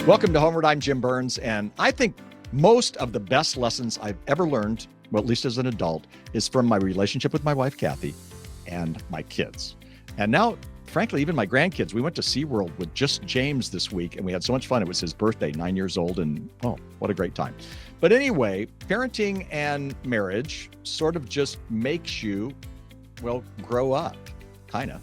Welcome to Homeward. I'm Jim Burns, and I think most of the best lessons I've ever learned, well, at least as an adult, is from my relationship with my wife, Kathy, and my kids. And now, frankly, even my grandkids. We went to SeaWorld with just James this week, and we had so much fun. It was his birthday, 9 years old, and oh, what a great time. But anyway, parenting and marriage sort of just makes you, well, grow up. Kind of.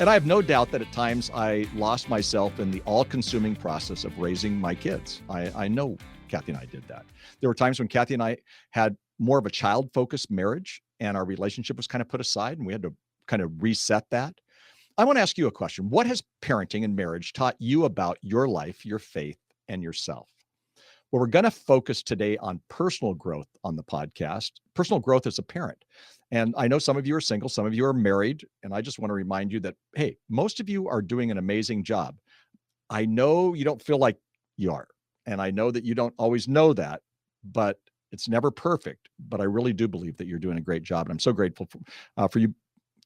And I have no doubt that at times I lost myself in the all-consuming process of raising my kids. I know Kathy and I did that. There were times when Kathy and I had more of a child-focused marriage and our relationship was kind of put aside and we had to kind of reset that. I want to ask you a question. What has parenting and marriage taught you about your life, your faith, and yourself? Well, we're going to focus today on personal growth on the podcast, personal growth as a parent. And I know some of you are single, some of you are married, and I just want to remind you that, hey, most of you are doing an amazing job. I know you don't feel like you are, and I know that you don't always know that, but it's never perfect. But I really do believe that you're doing a great job, and I'm so grateful for you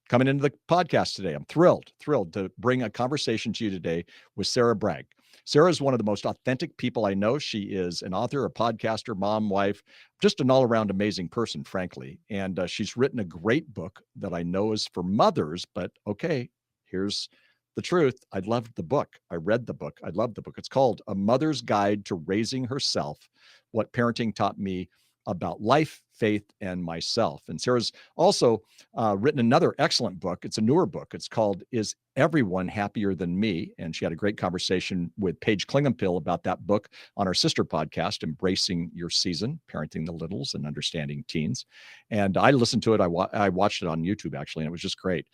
coming into the podcast today. I'm thrilled to bring a conversation to you today with Sarah Bragg. Sarah is one of the most authentic people I know. She is an author, a podcaster, mom, wife, just an all-around amazing person, frankly. And she's written a great book that I know is for mothers, but okay, here's the truth. I loved the book. I read the book. I loved the book. It's called A Mother's Guide to Raising Herself, What Parenting Taught Me About Life, Faith, and Myself. And Sarah's also written another excellent book. It's a newer book. It's called Is Everyone Happier Than Me? And she had a great conversation with Paige Klingenpill about that book on our sister podcast, Embracing Your Season, Parenting the Littles and Understanding Teens. And I listened to it. I watched it on YouTube, actually, and it was just great.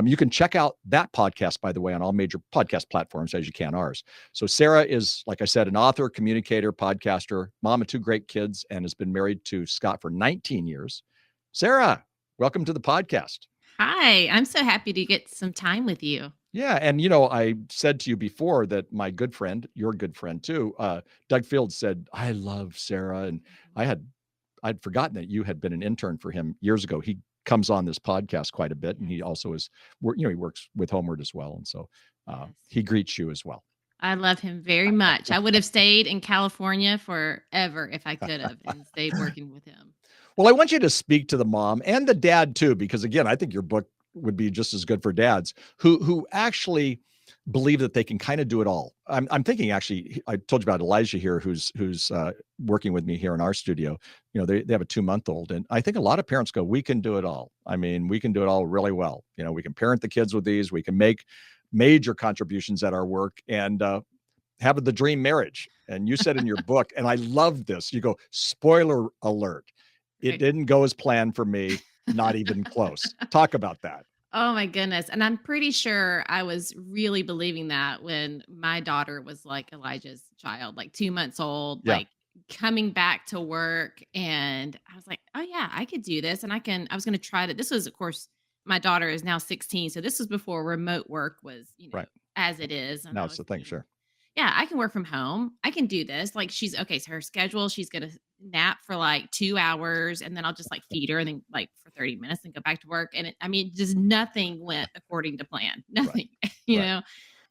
You can check out that podcast, by the way, on all major podcast platforms, as you can ours. So Sarah is, like I said, an author, communicator, podcaster, mom of two great kids, and has been married to Scott for 19 years. Sarah, welcome to the podcast. Hi, I'm so happy to get some time with you. Yeah. And, I said to you before that my good friend, your good friend too, Doug Fields said, I love Sarah. And I'd forgotten that you had been an intern for him years ago. He comes on this podcast quite a bit. And he also is, he works with Homeward as well. And so he greets you as well. I love him very much. I would have stayed in California forever if I could have and stayed working with him. Well, I want you to speak to the mom and the dad too, because again, I think your book would be just as good for dads who actually believe that they can kind of do it all. I'm thinking, actually, I told you about Elijah here, who's working with me here in our studio. They have a 2-month-old, and I think a lot of parents go, we can do it all. I mean, we can do it all really well. We can parent the kids with these. We can make major contributions at our work and have the dream marriage. And you said in your book, and I love this, you go, spoiler alert. It didn't go as planned for me, not even close. Talk about that. Oh my goodness. And I'm pretty sure I was really believing that when my daughter was like Elijah's child, like 2 months old, like coming back to work. And I was like, oh yeah, I could do this. And I was going to try it. This was, of course, my daughter is now 16. So this was before remote work was, right, as it is. And now it's the thing, sure. Yeah, I can work from home. I can do this. Like so her schedule, she's going to nap for like 2 hours and then I'll just like feed her and then like for 30 minutes and go back to work. And just nothing went according to plan, nothing, you know?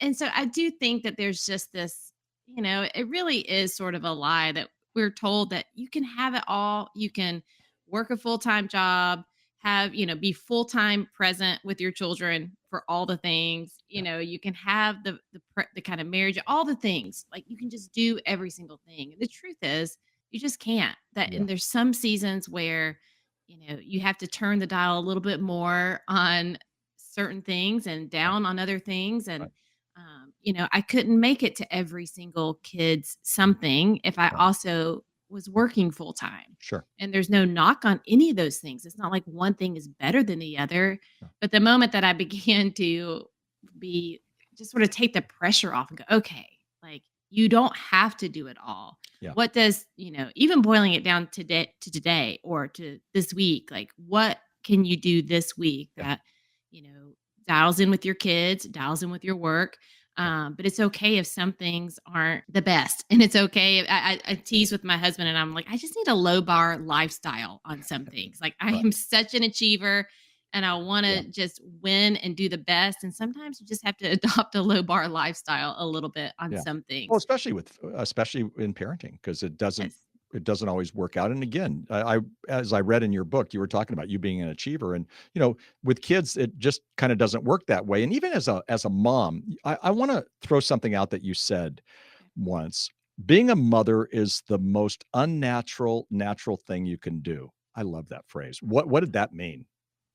And so I do think that there's just this, it really is sort of a lie that we're told that you can have it all. You can work a full-time job, be full-time present with your children for all the things, you can have the kind of marriage, all the things, like you can just do every single thing. And the truth is you just can't and there's some seasons where, you have to turn the dial a little bit more on certain things and down on other things. And, I couldn't make it to every single kid's something if I also was working full time. Sure. And there's no knock on any of those things. It's not like one thing is better than the other. Yeah. But the moment that I began to just sort of take the pressure off and go, okay, like you don't have to do it all. Yeah. What does, even boiling it down to today or to this week, like what can you do this week that, dials in with your kids, dials in with your work. But it's okay if some things aren't the best. And it's okay. I tease with my husband and I'm like, I just need a low bar lifestyle on some things. Like I am such an achiever and I want Yeah. to just win and do the best. And sometimes you just have to adopt a low bar lifestyle a little bit on Yeah. some Well, things. especially in parenting, because Yes. it doesn't always work out. And again, I as I read in your book, you were talking about you being an achiever, and with kids, it just kind of doesn't work that way. And even as a mom, I want to throw something out that you said once. Being a mother is the most natural thing you can do. I love that phrase. What did that mean?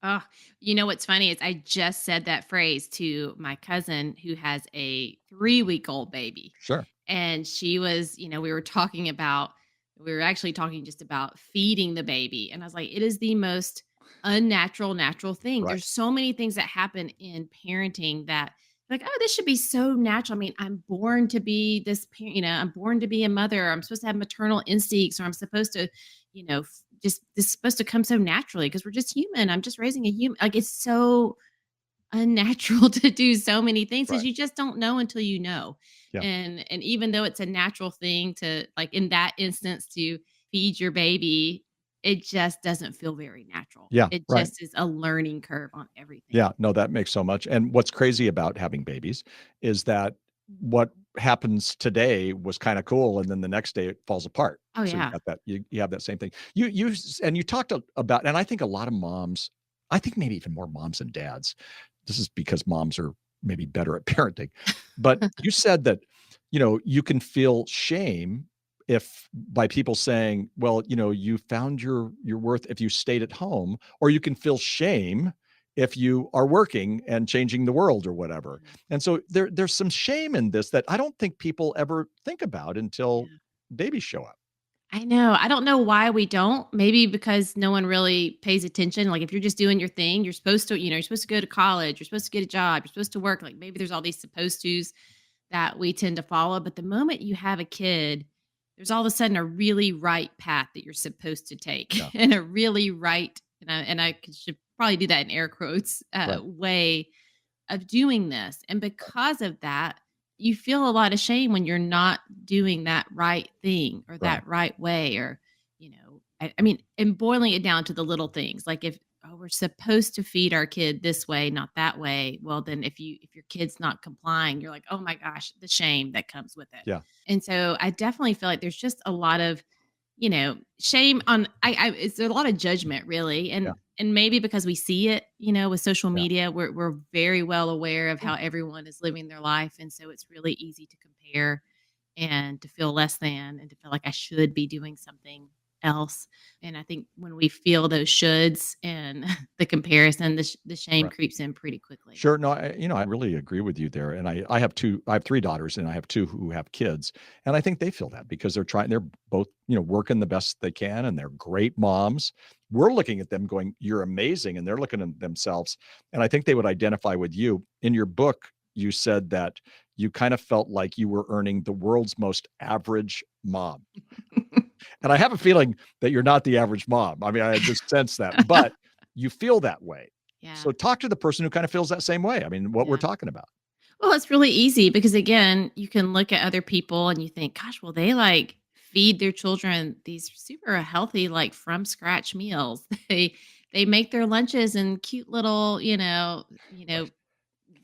Oh, you know what's funny is I just said that phrase to my cousin who has a 3-week-old baby. Sure. And she was, we were actually talking just about feeding the baby. And I was like, it is the most unnatural, natural thing. Right. There's so many things that happen in parenting that, like, oh, this should be so natural. I mean, I'm born to be this parent, I'm born to be a mother. I'm supposed to have maternal instincts, or I'm supposed to, just this is supposed to come so naturally because we're just human. I'm just raising a human. Like, it's so unnatural to do so many things because Right. you just don't know until you know. Yeah. And even though it's a natural thing to, like, in that instance, to feed your baby, it just doesn't feel very natural. Yeah. It Right. just is a learning curve on everything. Yeah, no, that makes so much. And what's crazy about having babies is that what happens today was kind of cool, and then the next day it falls apart. Oh So you yeah. got that you have that same thing. And you talked about, and I think a lot of moms, I think maybe even more moms and dads. This is because moms are maybe better at parenting. But you said that, you can feel shame if by people saying, well, you found your worth if you stayed at home, or you can feel shame if you are working and changing the world or whatever. Yeah. And so there's some shame in this that I don't think people ever think about until Yeah. babies show up. I know. I don't know why we don't. Maybe because no one really pays attention. Like, if you're just doing your thing, you're supposed to, you're supposed to go to college, you're supposed to get a job, you're supposed to work. Like, maybe there's all these supposed tos that we tend to follow. But the moment you have a kid, there's all of a sudden a really right path that you're supposed to take, Yeah, and a really right, should probably do that in air quotes, right, way of doing this. And because of that, you feel a lot of shame when you're not doing that right thing or right. that right way. Or, I mean, and boiling it down to the little things, like, if, oh, we're supposed to feed our kid this way, not that way. Well, then if your kid's not complying, you're like, oh my gosh, the shame that comes with it. Yeah, And so I definitely feel like there's just a lot of, shame on, it's a lot of judgment, really. yeah, And maybe because we see it, with social yeah. media, we're very well aware of Sure. how everyone is living their life. And so it's really easy to compare and to feel less than, and to feel like I should be doing something else. And I think when we feel those shoulds and the comparison, the shame Right. creeps in pretty quickly. Sure. No, I really agree with you there. And I have three daughters, and I have two who have kids. And I think they feel that because they're both, working the best they can, and they're great moms. We're looking at them going, you're amazing. And they're looking at themselves. And I think they would identify with you. In your book, you said that you kind of felt like you were earning the world's most average mom. And I have a feeling that you're not the average mom. I mean, I just sense that, but you feel that way. Yeah. So talk to the person who kind of feels that same way. I mean, what we're Yeah. talking about. Well, it's really easy because, again, you can look at other people and you think, gosh, well, they, like, feed their children these super healthy, like, from scratch meals. They make their lunches in cute little, Right.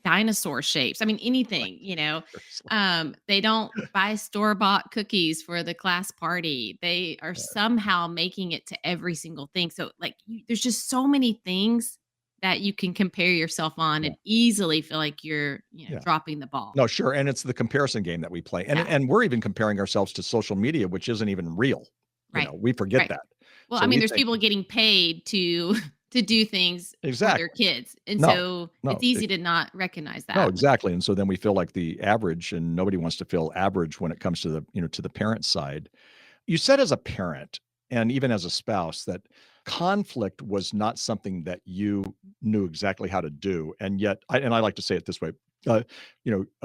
dinosaur shapes. I mean, Right. anything, Seriously. they don't buy store-bought cookies for the class party. They are Right. somehow making it to every single thing. So, like, there's just so many things that you can compare yourself on Yeah. and easily feel like you're, Yeah. dropping the ball. No, sure. And it's the comparison game that we play. And Yeah. and we're even comparing ourselves to social media, which isn't even real. Right. We forget Right. that. Well, I So mean, we there's think people getting paid to to do things for their exactly. kids. And No, so it's no. easy to not recognize No, that. exactly. And so then we feel like the average, and nobody wants to feel average when it comes to the parent side. You said as a parent and even as a spouse that conflict was not something that you knew exactly how to do. And yet, I like to say it this way. A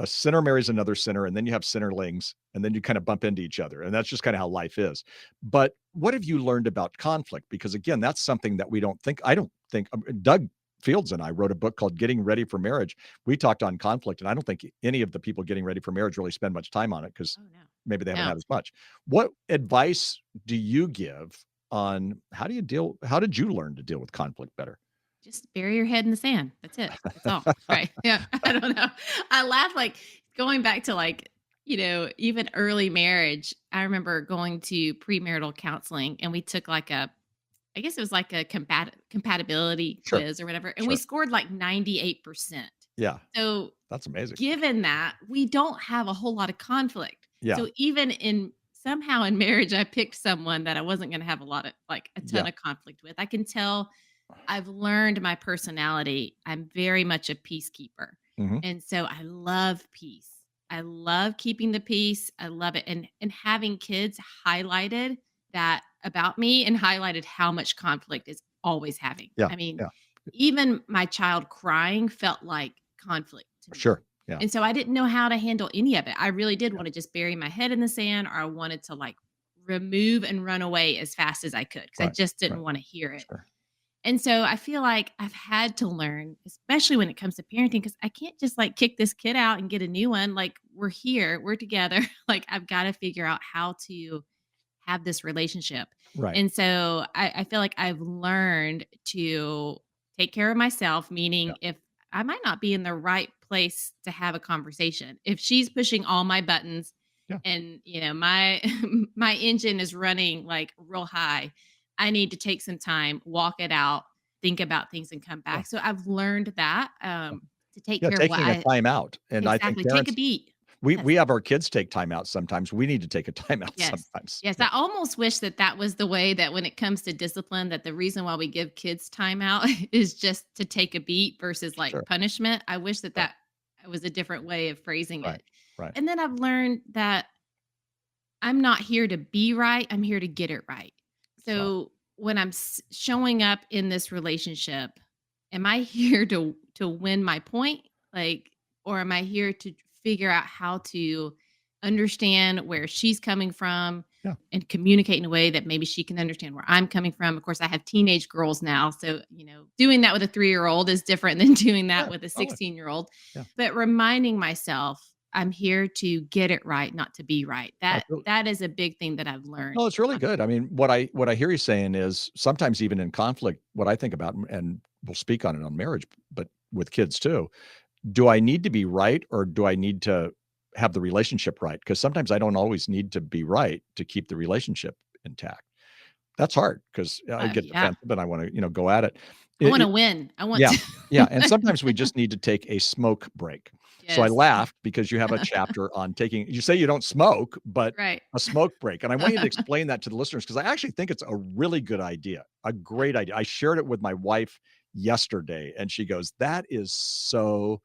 sinner marries another sinner, and then you have sinnerlings, and then you kind of bump into each other. And that's just kind of how life is. But what have you learned about conflict? Because again, that's something that I don't think Doug Fields and I wrote a book called Getting Ready for Marriage. We talked on conflict, and I don't think any of the people getting ready for marriage really spend much time on it because Oh, no. maybe they haven't No. had as much. What advice do you give on how did you learn to deal with conflict better? just bury your head in the sand. That's it. That's all. Right. Yeah. I don't know. I laugh like going back to like, even early marriage. I remember going to premarital counseling and we took like I guess it was like a compatibility Sure. quiz or whatever. And we Sure. scored like 98%. Yeah. So That's amazing. given that, we don't have a whole lot of conflict. Yeah. So even in somehow in marriage, I picked someone that I wasn't going to have a lot of like a ton Yeah. of conflict with. I can tell I've learned my personality. I'm very much a peacekeeper. Mhm. And so I love peace. I love keeping the peace. I love it. And having kids highlighted that about me and highlighted how much conflict is always having. Yeah. I mean, Yeah. even my child crying felt like conflict to me. Sure. Yeah. And so I didn't know how to handle any of it. I really did Yeah. want to just bury my head in the sand, or I wanted to like remove and run away as fast as I could because I Right. just Right. didn't want to hear it. Sure. And so I feel like I've had to learn, especially when it comes to parenting, because I can't just like kick this kid out and get a new one. Like we're here, we're together. Like I've got to figure out how to have this relationship. Right. And so I feel like I've learned to take care of myself, Yeah. meaning if I might not be in the right place to have a conversation, if she's pushing all my buttons Yeah. and my my engine is running like real high, I need to take some time, walk it out, think about things and come Yeah. back. So I've learned that to take Yeah. care of what Taking a I time out. And I think exactly take a parents, beat. we Yes. have our kids take time out sometimes. We need to take a time out Yes. sometimes. Yes, Yeah. I almost wish that that was the way that when it comes to discipline, that the reason why we give kids time out is just to take a beat versus like Sure. punishment. I wish that Right. that was a different way of phrasing Right. it. Right. And then I've learned that I'm not here to be right, I'm here to get it right. So So when I'm showing up in this relationship, am I here to win my point? Like, or am I here to figure out how to understand where she's coming from yeah. and communicate in a way that maybe she can understand where I'm coming from? Of course, I have teenage girls now. So, doing that with a 3-year-old is different than doing that Yeah. with a Oh, 16-year-old. yeah. But reminding myself I'm here to get it right, not to be right. That That's really, that is a big thing that I've learned. no, it's really good. I mean, what I hear you saying is sometimes even in conflict, what I think about, and we'll speak on it on marriage, but with kids too. Do I need to be right or do I need to have the relationship right? Because sometimes I don't always need to be right to keep the relationship intact. That's hard because I get Yeah. defensive and I want to, go at it. I want to It win. I want Yeah, to. yeah, and sometimes we just need to take a smoke break. So I Yes. laughed because you have a chapter on taking, you say you don't smoke, but Right. a smoke break, and I want you to explain that to the listeners because I actually think it's a really good idea, a great idea. I shared it with my wife yesterday, and she goes, "That is so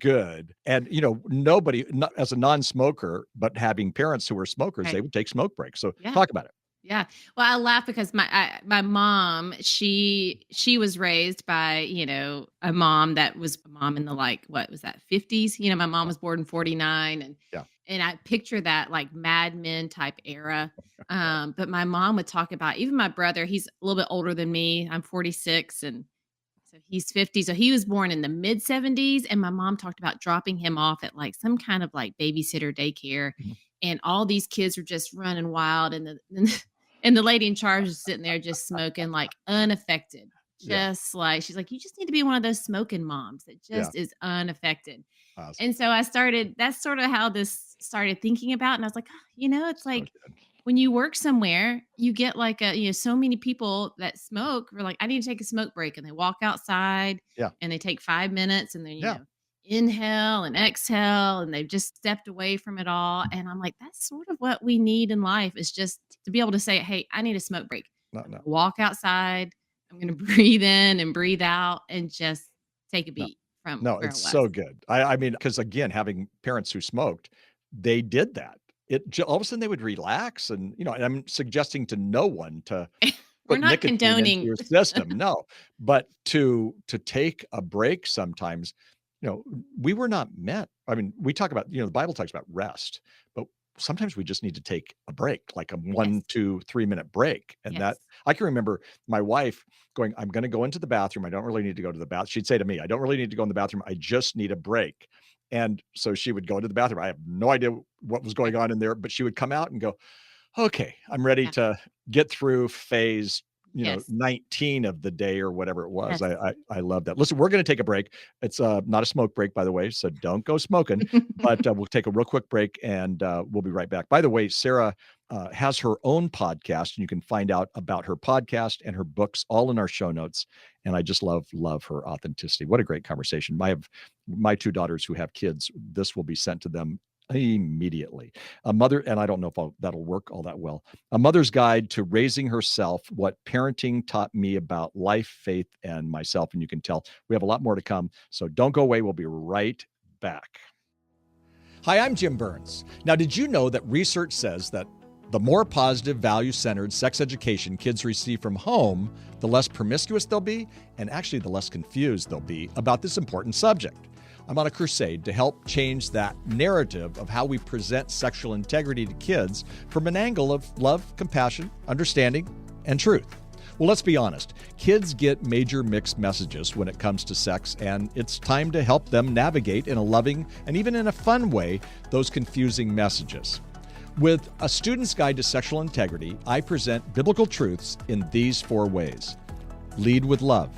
good." And, nobody, not as a non-smoker, but having parents who were smokers, they Right. would take smoke breaks. So Yeah. talk about it. Yeah. Well, I laugh because my mom, she was raised by, a mom that was a mom in the like what was that 50s? My mom was born in 49 Yeah, and I picture that like Mad Men type era. right. But my mom would talk about even my brother, he's a little bit older than me. I'm 46 and so he's 50. So he was born in the mid 70s. And my mom talked about dropping him off at like some kind of like babysitter daycare. Mhm. And all these kids are just running wild. And the lady in charge is sitting there just smoking like unaffected. Yeah, Just like she's like, you just need to be one of those smoking moms that yeah, just is unaffected. awesome. And so that's sort of how this started thinking about. And I was like, "Oh, it's So like good. when you work somewhere, you get like so many people that smoke were like, I need to take a smoke break. And they walk outside Yeah, and they take 5 minutes and then, yeah. inhale and exhale and they've just stepped away from it all. And I'm like, that's sort of what we need in life is just to be able to say, hey, I need a smoke break. No, I'm no, gonna walk outside. I'm gonna breathe in and breathe out and just take a no. beat from No, where I it's was. so good. I mean, because again, having parents who smoked, they did that. All of a sudden they would relax and, and I'm suggesting to no one to We're put not nicotine into condoning. your system, no, but to take a break sometimes, we were not meant, I mean, we talk about, the Bible talks about rest, but sometimes we just need to take a break, like a Yes. 1, 2, 3-minute break, and that Yes. I can remember my wife going, "I'm gonna go into the bathroom, I don't really need to go to the bath," she'd say to me, "I don't really need to go in the bathroom, I just need a break," and so she would go into the bathroom, I have no idea what was Right. going on in there, but she would come out and go, "Okay, I'm ready Yeah. to get through phase Yes. 19 of the day or whatever it was. Yes. I love that. Listen, we're going to take a break. It's not a smoke break, by the way, so don't go smoking. But we'll take a real quick break, and we'll be right back. By the way, Sarah has her own podcast, and you can find out about her podcast and her books all in our show notes. And I just love her authenticity. What a great conversation. I have my two daughters who have kids. This will be sent to them immediately. A mother, and I don't know if that'll work all that well. A Mother's Guide to Raising Herself, What Parenting Taught Me About Life, Faith, and Myself. And you can tell we have a lot more to come. So don't go away. We'll be right back. Hi, I'm Jim Burns. Now, did you know that research says that the more positive, value-centered sex education kids receive from home, the less promiscuous they'll be, and actually the less confused they'll be about this important subject? I'm on a crusade to help change that narrative of how we present sexual integrity to kids from an angle of love, compassion, understanding, and truth. Well, let's be honest. Kids get major mixed messages when it comes to sex, and it's time to help them navigate in a loving and even in a fun way those confusing messages. With A Student's Guide to Sexual Integrity, I present biblical truths in these 4 ways. Lead with love.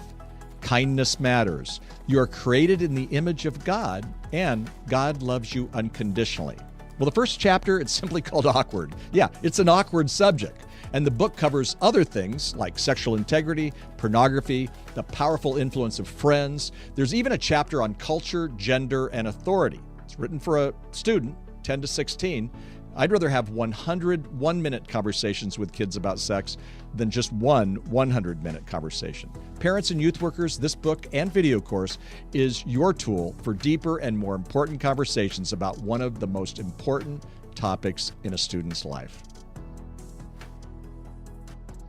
Kindness matters. You are created in the image of God, and God loves you unconditionally. Well, the first chapter, it's simply called Awkward. Yeah, it's an awkward subject. And the book covers other things like sexual integrity, pornography, the powerful influence of friends. There's even a chapter on culture, gender, and authority. It's written for a student, 10 to 16. I'd rather have 100 one-minute conversations with kids about sex than just one 100-minute conversation. Parents and youth workers, this book and video course is your tool for deeper and more important conversations about one of the most important topics in a student's life.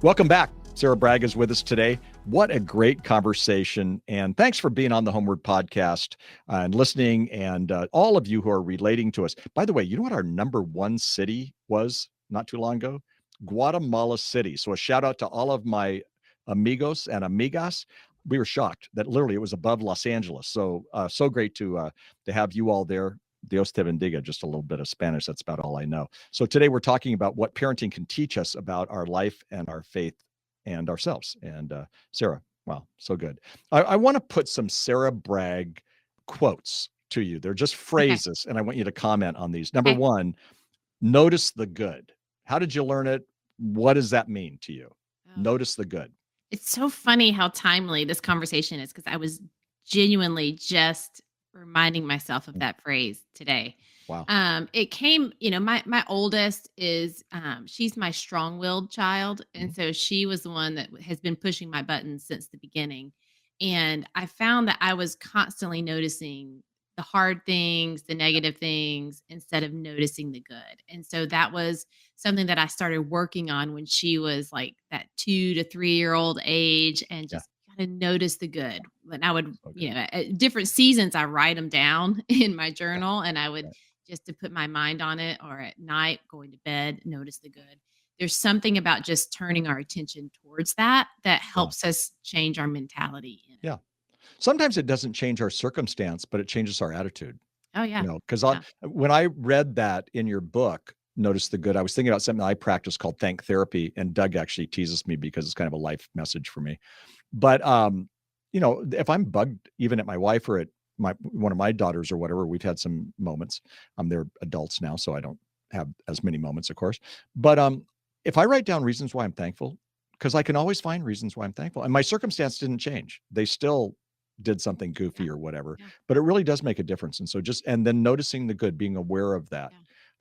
Welcome back. Sarah Bragg is with us today. What a great conversation. And thanks for being on the Homeward Podcast and listening, and all of you who are relating to us. By the way, you know what our number 1 city was not too long ago? Guatemala City. So a shout out to all of my amigos and amigas. We were shocked that literally it was above Los Angeles. So so great to have you all there. Dios te bendiga, just a little bit of Spanish. That's about all I know. So today we're talking about what parenting can teach us about our life and our faith and ourselves. And Sarah, wow, so good. I want to put some Sarah Bragg quotes to you. They're just phrases, and I want you to comment on these. Number 1, notice the good. How did you learn it? What does that mean to you? Notice the good. It's so funny how timely this conversation is, because I was genuinely just reminding myself of that phrase today. Wow. It came, my oldest is, she's my strong-willed child. And so she was the one that has been pushing my buttons since the beginning. And I found that I was constantly noticing the hard things, the negative things, instead of noticing the good. And so that was something that I started working on when she was like that 2 to 3-year-old age, and just to notice the good. And I would, at different seasons, I write them down in my journal, and I would just to put my mind on it, or at night going to bed, notice the good. There's something about just turning our attention towards that helps us change our mentality. Yeah. Sometimes it doesn't change our circumstance, but it changes our attitude. Oh yeah. Because when I read that in your book, Notice the Good, I was thinking about something I practice called thank therapy. And Doug actually teases me because it's kind of a life message for me. But, if I'm bugged even at my wife or at one of my daughters or whatever, we've had some moments. They're adults now, so I don't have as many moments, of course. But if I write down reasons why I'm thankful, because I can always find reasons why I'm thankful, and my circumstance didn't change. They still did something goofy or whatever, but it really does make a difference. And so and then noticing the good, being aware of that.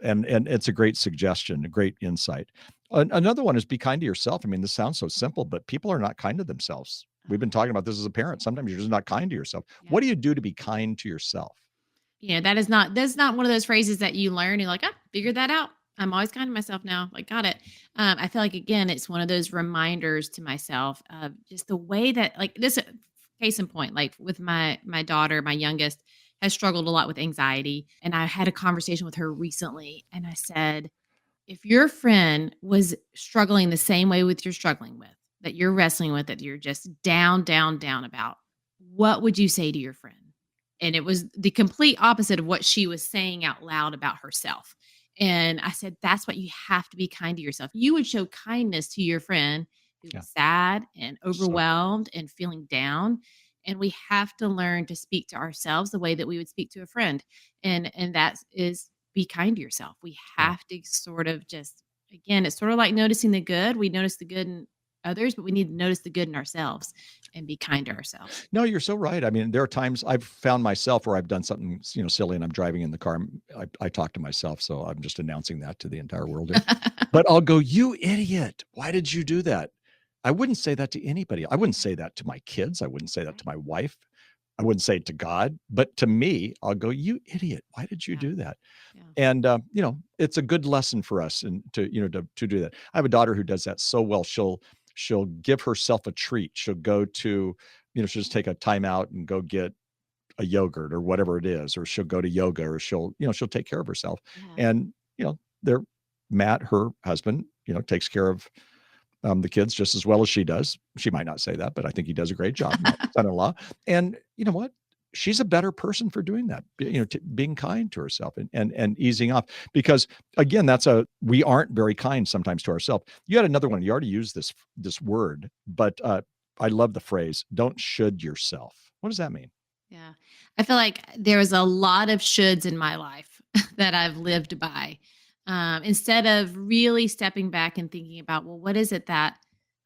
And it's a great suggestion, a great insight. Another one is be kind to yourself. I mean, this sounds so simple, but people are not kind to themselves. We've been talking about this as a parent. Sometimes you're just not kind to yourself. What do you do to be kind to yourself? That's not one of those phrases that you learn. You're like, figured that out. I'm always kind to myself now. Like, got it. I feel like, again, it's one of those reminders to myself of just the way that, like, this case in point, like with my daughter, my youngest, has struggled a lot with anxiety. And I had a conversation with her recently, and I said, if your friend was struggling the same way you're struggling with, that you're wrestling with, that you're just down, down, down about, what would you say to your friend? And it was the complete opposite of what she was saying out loud about herself. And I said, that's what you have to be kind to yourself. You would show kindness to your friend feeling Yeah. sad and So overwhelmed and feeling down. And we have to learn to speak to ourselves the way that we would speak to a friend. And that is be kind to yourself. We yeah. have to sort of just, again, it's sort of like noticing the good. We notice the good in others, but we need to notice the good in ourselves and be kind to ourselves. No, you're so right. I mean, there are times I've found myself where I've done something, silly, and I'm driving in the car. I talk to myself, so I'm just announcing that to the entire world here. But I'll go, "You idiot! Why did you do that?" I wouldn't say that to anybody. I wouldn't say that to my kids. I wouldn't say that to Right. my wife. I wouldn't say it to God. But to me, I'll go, "You idiot! Why did you Yeah. do that?" Yeah. And it's a good lesson for us, and to do that. I have a daughter who does that so well. She'll give herself a treat. She'll go to, she'll just take a time out and go get a yogurt or whatever it is, or she'll go to yoga, or she'll take care of herself. Yeah. And they're Matt, her husband, takes care of the kids just as well as she does. She might not say that, but I think he does a great job, my son-in-law. And you know what? She's a better person for doing that. Yes. Being kind to herself and easing off. Because again, we aren't very kind sometimes to ourselves. You had another one. You already used this word, but I love the phrase, don't should yourself. What does that mean? Yeah. I feel like there was a lot of shoulds in my life that I've lived by. Instead of really stepping back and thinking about, well, what is it that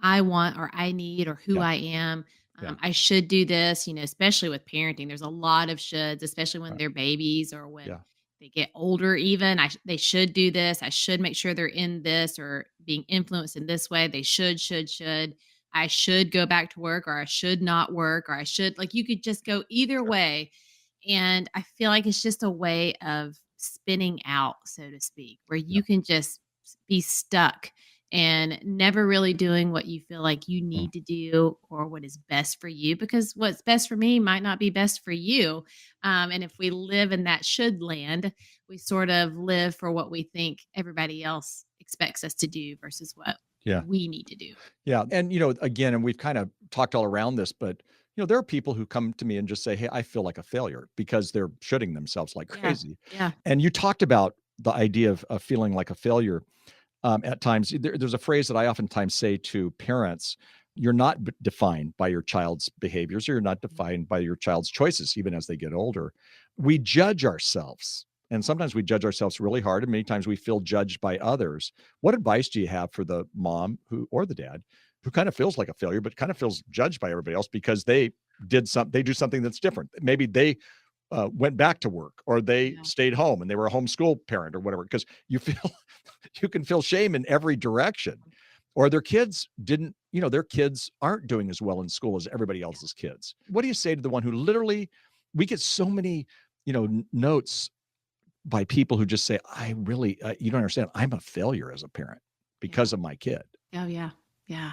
I want or I need or who Yeah. I am? Yeah. I should do this, especially with parenting. There's a lot of shoulds, especially when Right. they're babies or when Yeah. they get older, even. They should do this. I should make sure they're in this or being influenced in this way. They should. I should go back to work or I should not work or I should, like, you could just go either Sure. way. And I feel like it's just a way of spinning out, so to speak, where Yeah. you can just be stuck and never really doing what you feel like you Mm. need to do or what is best for you, because what's best for me might not be best for you. And if we live in that should land, we sort of live for what we think everybody else expects us to do versus what Yeah. we need to do. Yeah. And, again, and we've kind of talked all around this, but, there are people who come to me and just say, "Hey, I feel like a failure," because they're shooting themselves like Yeah. crazy. Yeah. And you talked about the idea of feeling like a failure. At times, there's a phrase that I oftentimes say to parents: "You're not defined by your child's behaviors, or you're not defined by your child's choices, even as they get older." We judge ourselves, and sometimes we judge ourselves really hard, and many times we feel judged by others. What advice do you have for the mom or the dad who kind of feels like a failure, but kind of feels judged by everybody else because they do something that's different? Maybe they went back to work, or they Yeah. stayed home and they were a homeschool parent or whatever, because you feel you can feel shame in every direction. Or their kids didn't, their kids aren't doing as well in school as everybody else's kids. What do you say to the one who literally, we get so many, notes by people who just say, "I really, you don't understand. I'm a failure as a parent because Yeah. of my kid." Oh, yeah. Yeah.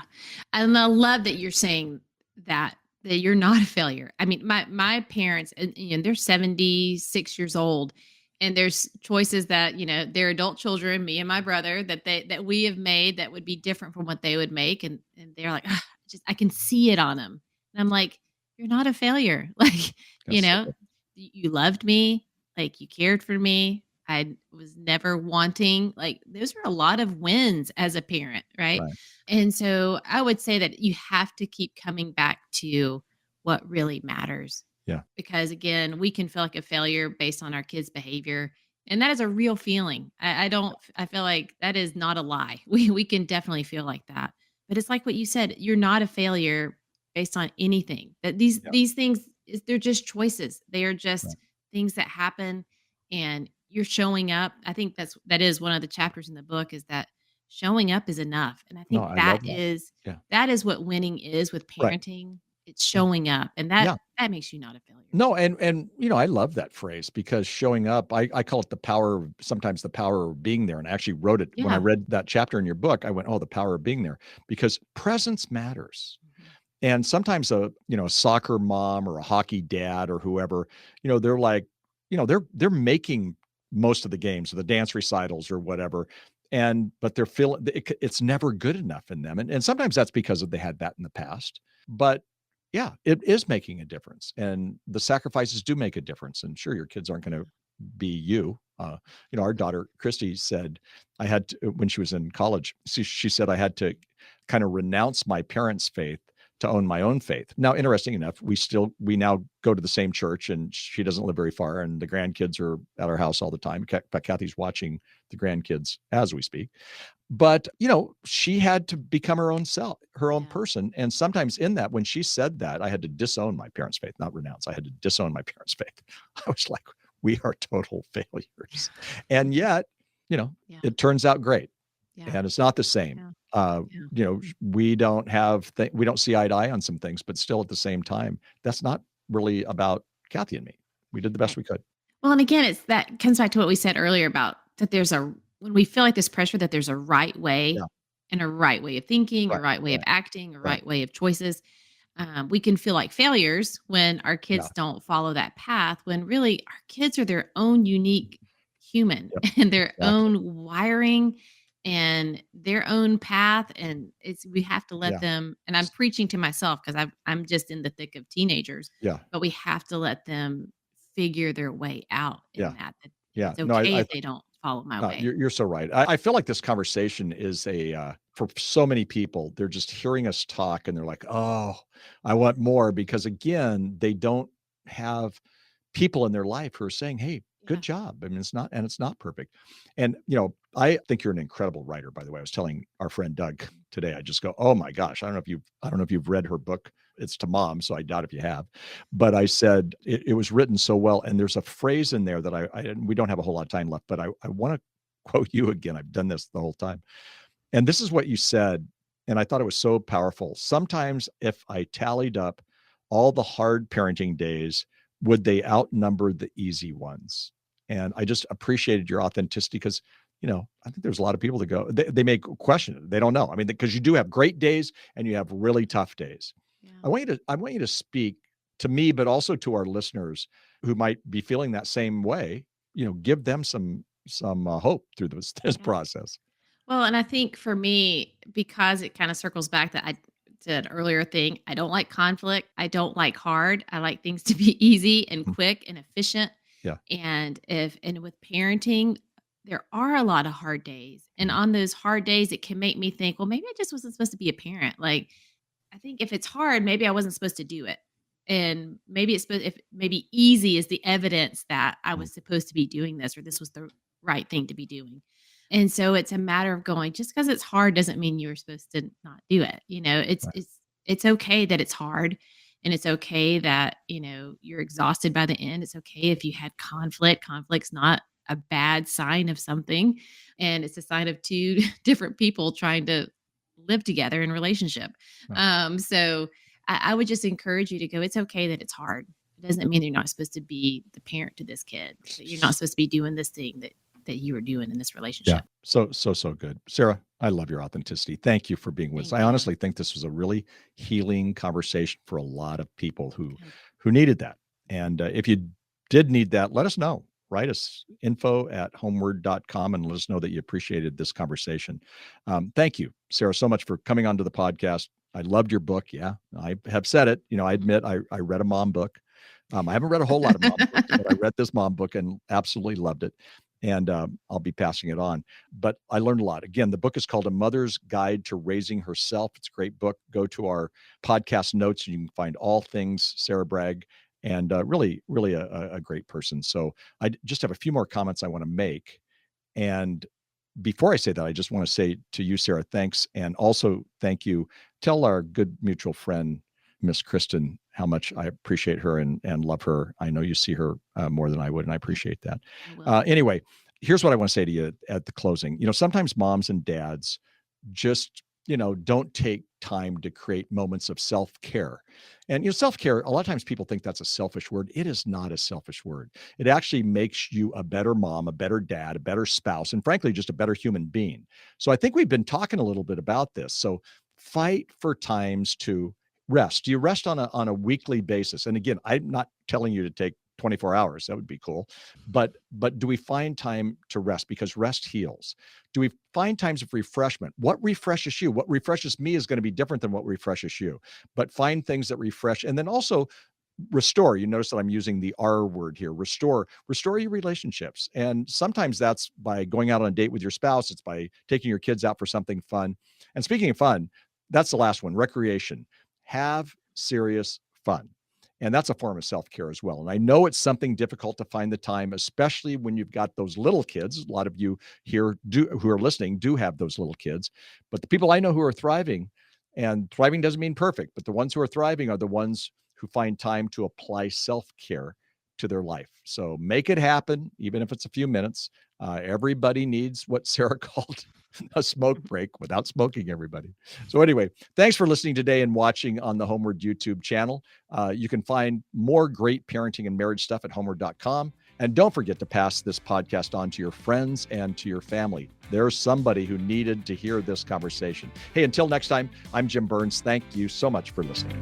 And I love that you're saying that you're not a failure. I mean, my parents, and they're 76 years old, and there's choices that, they're adult children, me and my brother, that we have made that would be different from what they would make. And they're like, "Ugh, just I can see it on them." And I'm like, "You're not a failure." Like, you That's so know, good. you loved me, like you cared for me. I was never wanting, like, those are a lot of wins as a parent, right? Right. And so I would say that you have to keep coming back to what really matters. Yeah. Because again, we can feel like a failure based on our kids' behavior. And that is a real feeling. I feel like that is not a lie. We can definitely feel like that. But it's like what you said, you're not a failure based on anything. That Yeah. these things they're just choices. They are Right. just things that happen, and you're showing up. I think that is one of the chapters in the book, is that showing up is enough. And I No, think I love that. Yeah. that is what winning is with Right. parenting. It's Yeah. showing up, and that Yeah. that makes you not a failure. No, and I love that phrase, because showing up, I call it sometimes the power of being there. And I actually wrote it when I Yeah. read that chapter in your book. I went, "Oh, the power of being there," because presence matters. Mhm. And sometimes a soccer mom or a hockey dad or whoever, they're like, they're making most of the games or the dance recitals or whatever. But they're feeling it's never good enough in them. And sometimes that's because they had that in the past. But yeah, it is making a difference. And the sacrifices do make a difference. And sure, your kids aren't going to be you. Our daughter Christy said, I had to, when she was in college, she said, I had to kind of renounce my parents' faith to own my own faith. Now, interesting enough, we now go to the same church, and she doesn't live very far, and the grandkids are at our house all the time. In fact, Kathy's watching the grandkids as we speak. But, she had to become her own self, her own Yeah. person. And sometimes in that, when she said that, I had to disown my parents' faith, not renounce. I had to disown my parents' faith. I was like, we are total failures. And yet, Yeah. it turns out great. Yeah. And it's not the same. Yeah. We don't we don't see eye to eye on some things, but still at the same time, that's not really about Kathy and me. We did the best we could. Well, and again, that comes back to what we said earlier about that when we feel like this pressure that there's a right way Yeah. and a right way of thinking, a Right, right way of right, acting, a right. right way of choices. We can feel like failures when our kids Yeah. don't follow that path, when really our kids are their own unique human Yep, and their exactly. own wiring and their own path. And we have to let Yeah. them, and I'm preaching to myself because I'm just in the thick of teenagers, Yeah. but we have to let them figure their way out in Yeah. that Yeah. it's No, okay if they don't follow my no, way. you're so right. I feel like this conversation is for so many people, they're just hearing us talk and they're like, oh, I want more, because again, they don't have people in their life who are saying, hey, good Yeah. job. I mean, it's not perfect. And, I think you're an incredible writer, by the way. I was telling our friend Doug today, I just go, oh my gosh, I don't know if you've read her book. It's to Mom, so I doubt if you have. But I said it was written so well. And there's a phrase in there that and we don't have a whole lot of time left, but I want to quote you again. I've done this the whole time. And this is what you said. And I thought it was so powerful. Sometimes if I tallied up all the hard parenting days, would they outnumber the easy ones? And I just appreciated your authenticity because, I think there's a lot of people that go, they may question it. They don't know. I mean, because you do have great days and you have really tough days. Yeah. I want you to speak to me, but also to our listeners who might be feeling that same way. Give them some hope through this Yeah. process. Well, and I think for me, because it kind of circles back that I did earlier thing, I don't like conflict. I don't like hard. I like things to be easy and Mhm. quick and efficient. Yeah. And with parenting, there are a lot of hard days. And Mhm. on those hard days, it can make me think, well, maybe I just wasn't supposed to be a parent. Like, I think if it's hard, maybe I wasn't supposed to do it. And maybe if maybe easy is the evidence that I Mhm. was supposed to be doing this or this was the right thing to be doing. And so it's a matter of going, just because it's hard doesn't mean you're supposed to not do it. It's Right. it's okay that it's hard, and it's okay that, you're exhausted by the end. It's okay if you had conflict. Conflict's not a bad sign of something, and it's a sign of two different people trying to live together in relationship. Right. So I would just encourage you to go, it's okay that it's hard. It doesn't mean you're not supposed to be the parent to this kid, that you're not supposed to be doing this thing that you were doing in this Yeah. relationship. So good. Sarah, I love your authenticity. Thank you for being with us. Thank I you. honestly think this was a really healing conversation for a lot of people who Good. needed that. And if you did need that, let us know. Write us info@homeword.com and let us know that you appreciated this conversation. Thank you, Sarah, so much for coming onto the podcast. I loved your book. Yeah, I have said it. I admit I read a mom book. I haven't read a whole lot of mom books, but I read this mom book and absolutely loved it. And I'll be passing it on. But I learned a lot. Again, the book is called A Mother's Guide to Raising Herself. It's a great book. Go to our podcast notes and you can find all things Sarah Bragg, and really, really a great person. So I just have a few more comments I want to make. And before I say that, I just want to say to you, Sarah, thanks. And also thank you. Tell our good mutual friend, Miss Kristen, how much I appreciate her and love her. I know you see her more than I would, and I Yep, appreciate that. I will. Anyway, here's what I want to say to you at the closing. Sometimes moms and dads just don't take time to create moments of self-care. And self-care, a lot of times people think that's a selfish word. It is not a selfish word. It actually makes you a better mom, a better dad, a better spouse, and frankly just a better human being. So I think we've been talking a little bit about this. So fight for times to rest. Do you rest on a weekly basis? And again, I'm not telling you to take 24 hours. That would be cool. But do we find time to rest? Because rest heals. Do we find times of refreshment? What refreshes you? What refreshes me is going to be different than what refreshes you. But find things that refresh. And then also restore. You notice that I'm using the R word here. Restore your relationships. And sometimes that's by going out on a date with your spouse. It's by taking your kids out for something fun. And speaking of fun, that's the last one, recreation. Have serious fun. And that's a form of self-care as well. And I know it's something difficult to find the time, especially when you've got those little kids. A lot of you here who are listening do have those little kids. But the people I know who are thriving, and thriving doesn't mean perfect, but the ones who are thriving are the ones who find time to apply self-care to their life. So make it happen, even if it's a few minutes. Everybody needs what Sarah called a smoke break without smoking, everybody. So anyway, thanks for listening today and watching on the Homeward YouTube channel. You can find more great parenting and marriage stuff at homeward.com. And don't forget to pass this podcast on to your friends and to your family. There's somebody who needed to hear this conversation. Hey, until next time, I'm Jim Burns. Thank you so much for listening.